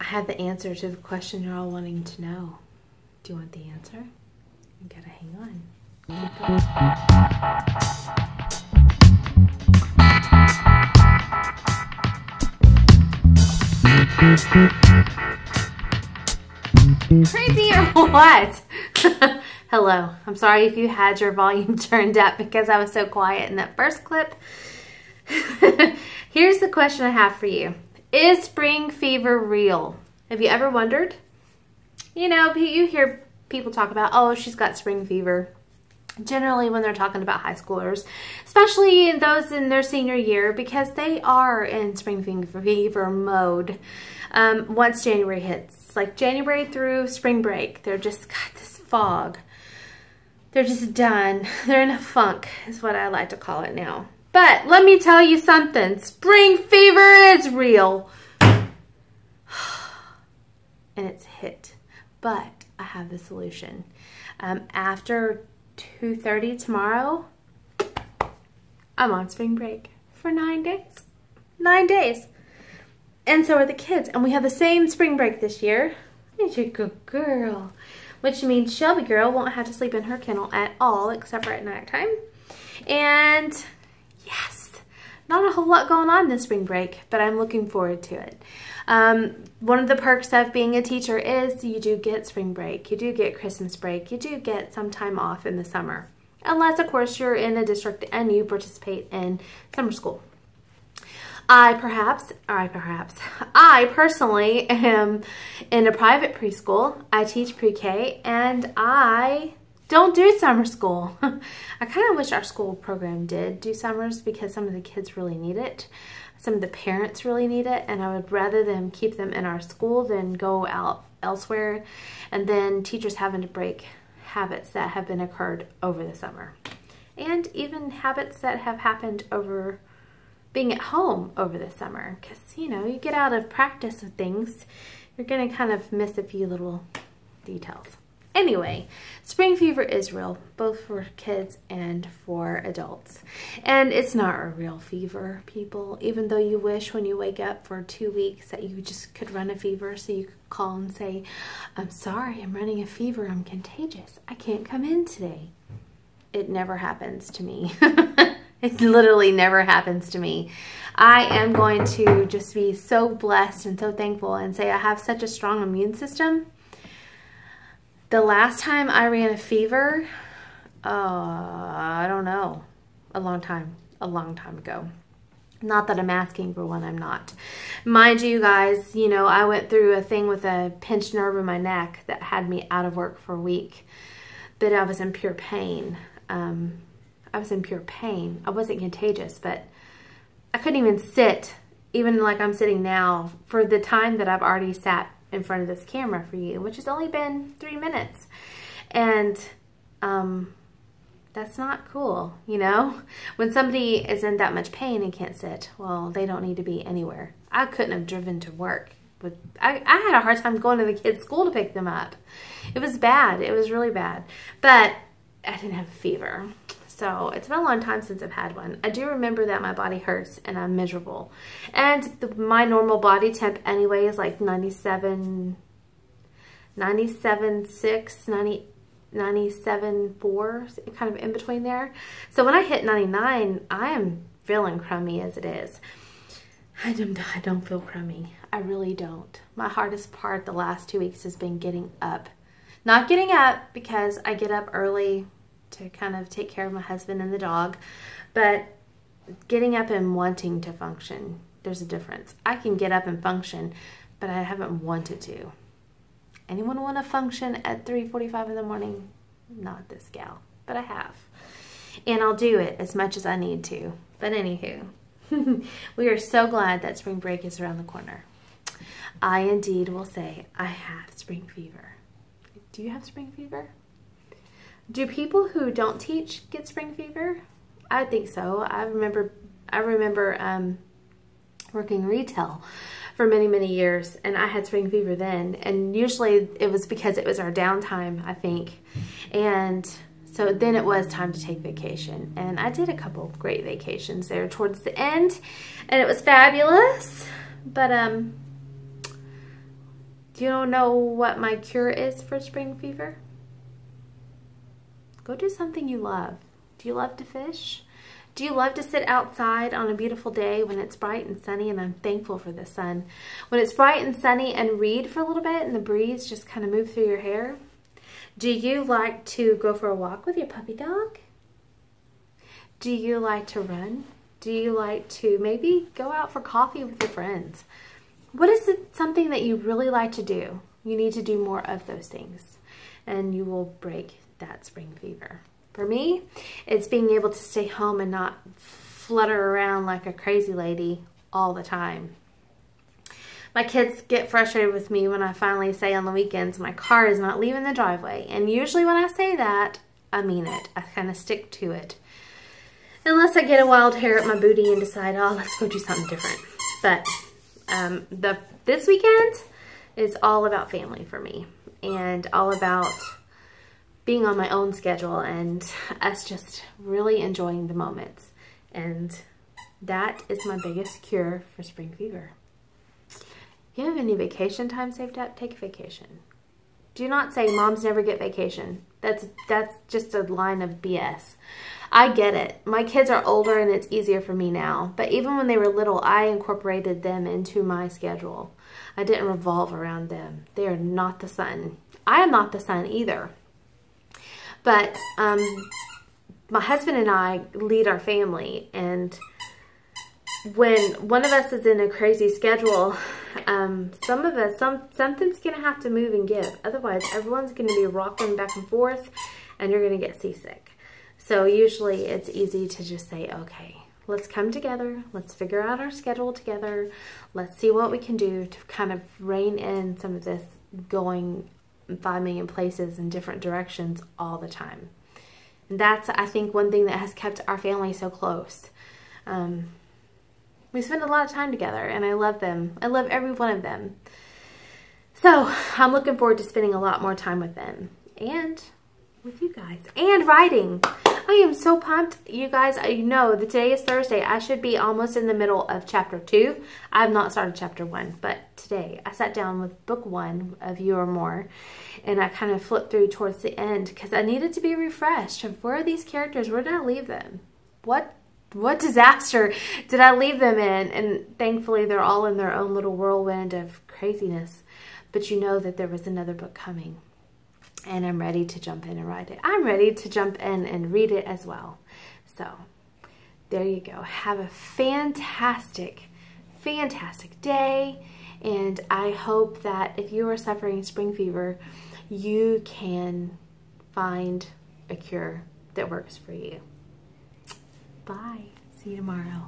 have the answer to the question you're all wanting to know. Do you want the answer? You gotta hang on. Crazy or what? Hello. I'm sorry if you had your volume turned up because I was so quiet in that first clip. Here's the question I have for you. Is spring fever real? Have you ever wondered? You know, you hear people talk about, oh, she's got spring fever. Generally when they're talking about high schoolers, especially those in their senior year, because they are in spring fever mode once January hits. Like January through spring break, they're just got this fog. They're just done. They're in a funk is what I like to call it now. But let me tell you something. Spring fever is real. And it's hit. But I have the solution. After 2:30 tomorrow, I'm on spring break for 9 days. 9 days. And so are the kids. And we have the same spring break this year. You're a good girl. Which means Shelby girl won't have to sleep in her kennel at all except for at nighttime. And yes, not a whole lot going on this spring break, but I'm looking forward to it. One of the perks of being a teacher is you do get spring break, you do get Christmas break, you do get some time off in the summer. Unless, of course, you're in a district and you participate in summer school. I personally am in a private preschool. I teach pre-K and I don't do summer school. I kind of wish our school program did do summers because some of the kids really need it. Some of the parents really need it, and I would rather them keep them in our school than go out elsewhere and then teachers having to break habits that have been occurred over the summer. And even habits that have happened over being at home over the summer. Because, you know, you get out of practice with things, you're going to kind of miss a few little details. Anyway, spring fever is real, both for kids and for adults. And it's not a real fever, people, even though you wish when you wake up for 2 weeks that you just could run a fever so you could call and say, I'm sorry, I'm running a fever, I'm contagious, I can't come in today. It never happens to me. It literally never happens to me. I am going to just be so blessed and so thankful and say I have such a strong immune system. The last time I ran a fever, I don't know, a long time ago. Not that I'm asking for one, I'm not. Mind you guys, you know, I went through a thing with a pinched nerve in my neck that had me out of work for a week. That I was in pure pain. I wasn't contagious, but I couldn't even sit, even like I'm sitting now, for the time that I've already sat in front of this camera for you, which has only been 3 minutes. And that's not cool, you know? When somebody is in that much pain and can't sit, well, they don't need to be anywhere. I couldn't have driven to work. But I had a hard time going to the kids' school to pick them up. It was bad. It was really bad. But I didn't have a fever. So it's been a long time since I've had one. I do remember that my body hurts and I'm miserable. And my normal body temp anyway is like 97.6, 97.4, kind of in between there. So when I hit 99, I am feeling crummy as it is. I don't feel crummy. I really don't. My hardest part the last 2 weeks has been getting up. Not getting up because I get up early to kind of take care of my husband and the dog, but getting up and wanting to function. There's a difference. I can get up and function, but I haven't wanted to. Anyone want to function at 3:45 in the morning? Not this gal, but I have. And I'll do it as much as I need to. But anywho, we are so glad that spring break is around the corner. I indeed will say I have spring fever. Do you have spring fever? Do people who don't teach get spring fever? I think so. I remember working retail for many, many years, and I had spring fever then. And usually it was because it was our downtime, I think. And so then it was time to take vacation. And I did a couple of great vacations there towards the end, and it was fabulous. But Do you know what my cure is for spring fever? Go do something you love. Do you love to fish? Do you love to sit outside on a beautiful day when it's bright and sunny? And I'm thankful for the sun. When it's bright and sunny, and read for a little bit and the breeze just kind of move through your hair. Do you like to go for a walk with your puppy dog? Do you like to run? Do you like to maybe go out for coffee with your friends? What is something that you really like to do? You need to do more of those things, and you will break that spring fever. For me, it's being able to stay home and not flutter around like a crazy lady all the time. My kids get frustrated with me when I finally say on the weekends, my car is not leaving the driveway. And usually when I say that, I mean it. I kind of stick to it. Unless I get a wild hair at my booty and decide, oh, let's go do something different. But this weekend is all about family for me. And all about being on my own schedule and us just really enjoying the moments. And that is my biggest cure for spring fever. If you have any vacation time saved up, take a vacation. Do not say moms never get vacation. That's just a line of BS. I get it. My kids are older and it's easier for me now. But even when they were little, I incorporated them into my schedule. I didn't revolve around them. They are not the sun. I am not the sun either. But my husband and I lead our family, and when one of us is in a crazy schedule, something's going to have to move and give. Otherwise, everyone's going to be rocking back and forth, and you're going to get seasick. So usually it's easy to just say, okay, let's come together. Let's figure out our schedule together. Let's see what we can do to kind of rein in some of this going 5 million places in different directions all the time. And that's, I think, one thing that has kept our family so close. We spend a lot of time together, and I love them. I love every one of them. So I'm looking forward to spending a lot more time with them and with you guys, and writing. I am so pumped. You guys, I know that today is Thursday. I should be almost in the middle of chapter 2. I have not started chapter 1, but today I sat down with book 1 of You or More, and I kind of flipped through towards the end because I needed to be refreshed. Where are these characters? Where did I leave them? What disaster did I leave them in? And thankfully, they're all in their own little whirlwind of craziness. But you know that there was another book coming. And I'm ready to jump in and write it. I'm ready to jump in and read it as well. So, there you go. Have a fantastic, fantastic day. And I hope that if you are suffering spring fever, you can find a cure that works for you. Bye. See you tomorrow.